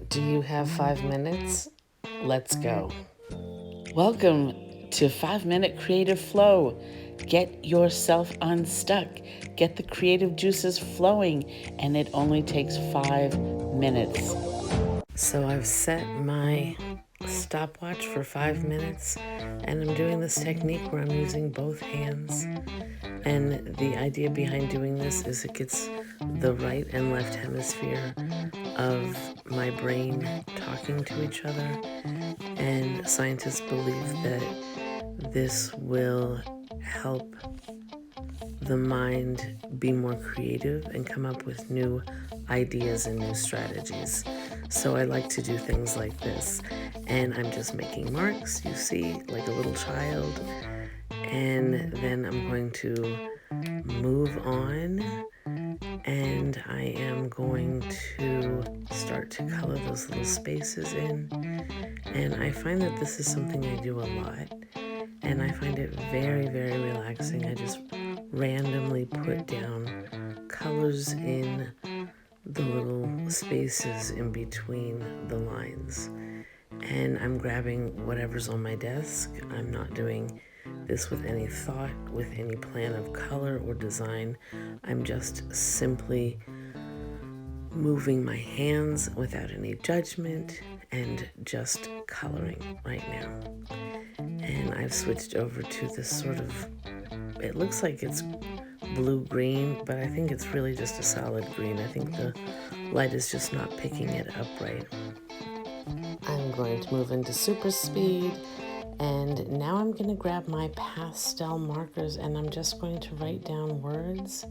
Do you have 5 minutes? Let's go. Welcome to 5 Minute Creative Flow. Get yourself unstuck. Get the creative juices flowing, and it only takes 5 minutes. So I've set my stopwatch for 5 minutes, and I'm doing this technique where I'm using both hands. And the idea behind doing this is it gets the right and left hemisphere of my brain talking to each other. And scientists believe that this will help the mind be more creative and come up with new ideas and new strategies. So I like to do things like this. And I'm just making marks, you see, like a little child. And then I'm going to move on, and I am going to start to color those little spaces in. And I find that this is something I do a lot, and I find it very, very relaxing. I just randomly put down colors in the little spaces in between the lines. And I'm grabbing whatever's on my desk. I'm not doing this with any thought, with any plan of color or design. I'm just simply moving my hands without any judgment and just coloring right now. And I've switched over to this sort of, it looks like it's blue-green, but I think it's really just a solid green. I think the light is just not picking it up right. I'm going to move into super speed, and now I'm going to grab my pastel markers, and I'm just going to write down words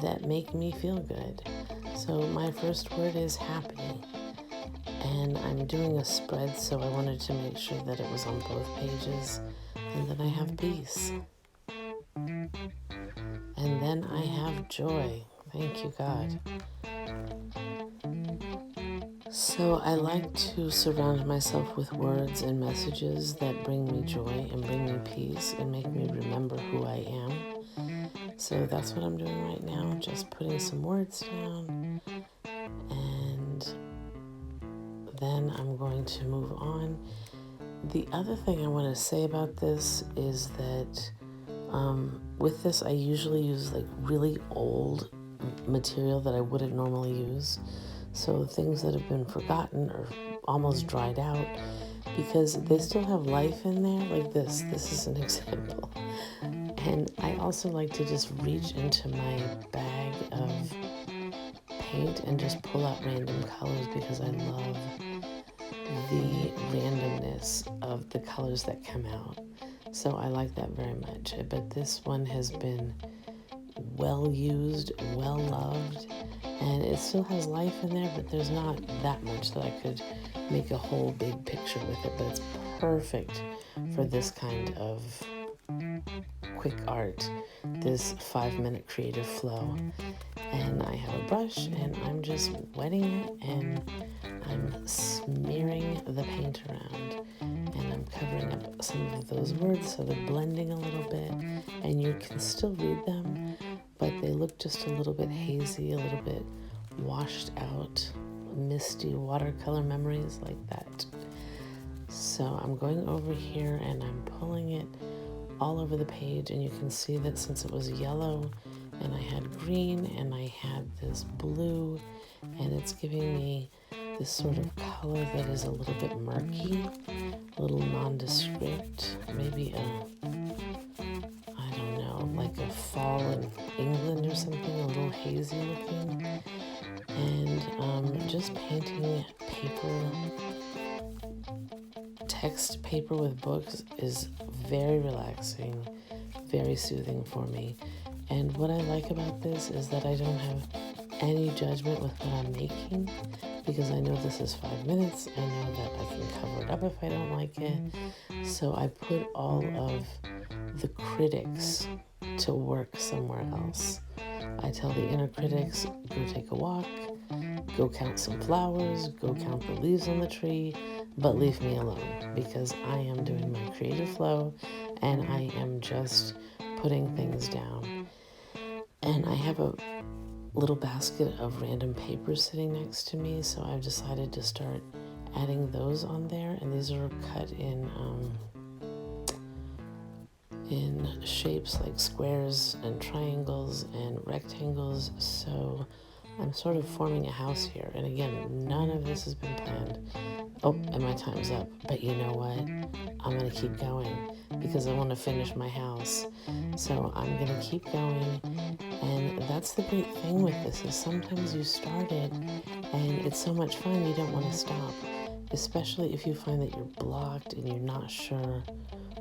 that make me feel good. So my first word is happy, and I'm doing a spread, so I wanted to make sure that it was on both pages. And then I have peace, and then I have joy. Thank you, God. So I like to surround myself with words and messages that bring me joy and bring me peace and make me remember who I am. So that's what I'm doing right now, just putting some words down, and then I'm going to move on. The other thing I want to say about this is that with this I usually use like really old material that I wouldn't normally use. So things that have been forgotten or almost dried out, because they still have life in there, like this. This is an example. And I also like to just reach into my bag of paint and just pull out random colors, because I love the randomness of the colors that come out. So I like that very much. But this one has been well used, well loved, and it still has life in there, but there's not that much that I could make a whole big picture with it. But it's perfect for this kind of quick art, this 5 minute creative flow. And I have a brush, and I'm just wetting it, and I'm smearing the paint around, and I'm covering up some of those words so they're blending a little bit, and you can still read them, but they look just a little bit hazy, a little bit washed out, misty watercolor memories like that. So I'm going over here and I'm pulling it all over the page, and you can see that since it was yellow and I had green and I had this blue, and it's giving me this sort of color that is a little bit murky, a little nondescript, maybe I don't know, like a fall in England or something, a little hazy looking. And just painting paper, text paper with books is very relaxing, very soothing for me. And what I like about this is that I don't have any judgment with what I'm making, because I know this is 5 minutes. I know that I can cover it up if I don't like it. So I put all of the critics to work somewhere else. I tell the inner critics, go take a walk, go count some flowers, go count the leaves on the tree, but leave me alone, because I am doing my creative flow and I am just putting things down. And I have a little basket of random papers sitting next to me, so I've decided to start adding those on there. And these are cut in shapes like squares and triangles and rectangles. So I'm sort of forming a house here. And again, none of this has been planned. Oh, and my time's up. But you know what? I'm going to keep going because I want to finish my house. So I'm going to keep going. And that's the great thing with this, is sometimes you start it and it's so much fun you don't want to stop. Especially if you find that you're blocked and you're not sure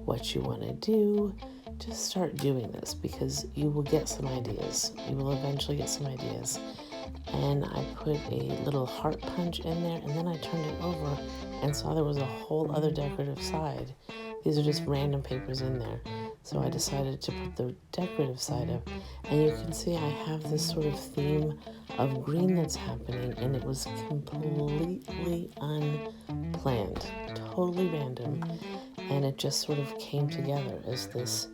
what you want to do. Just start doing this because you will get some ideas. You will eventually get some ideas. And I put a little heart punch in there, and then I turned it over and saw there was a whole other decorative side. These are just random papers in there. So I decided to put the decorative side up. And you can see I have this sort of theme of green that's happening, and it was completely unplanned, totally random. And it just sort of came together as this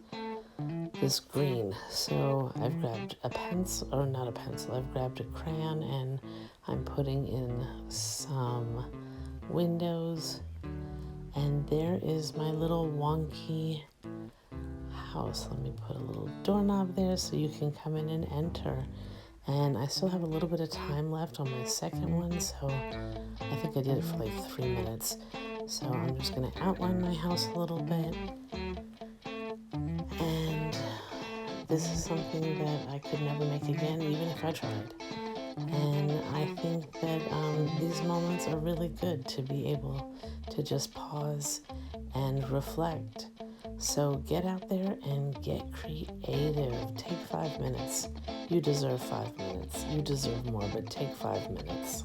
green. So I've grabbed a pencil, or not a pencil, I've grabbed a crayon, and I'm putting in some windows. And there is my little wonky house. Let me put a little doorknob there so you can come in and enter. And I still have a little bit of time left on my second one, so I think I did it for like 3 minutes. So I'm just going to outline my house a little bit. And this is something that I could never make again, even if I tried. And I think that these moments are really good to be able to just pause and reflect. So get out there and get creative. Take 5 minutes. You deserve 5 minutes. You deserve more, but take 5 minutes.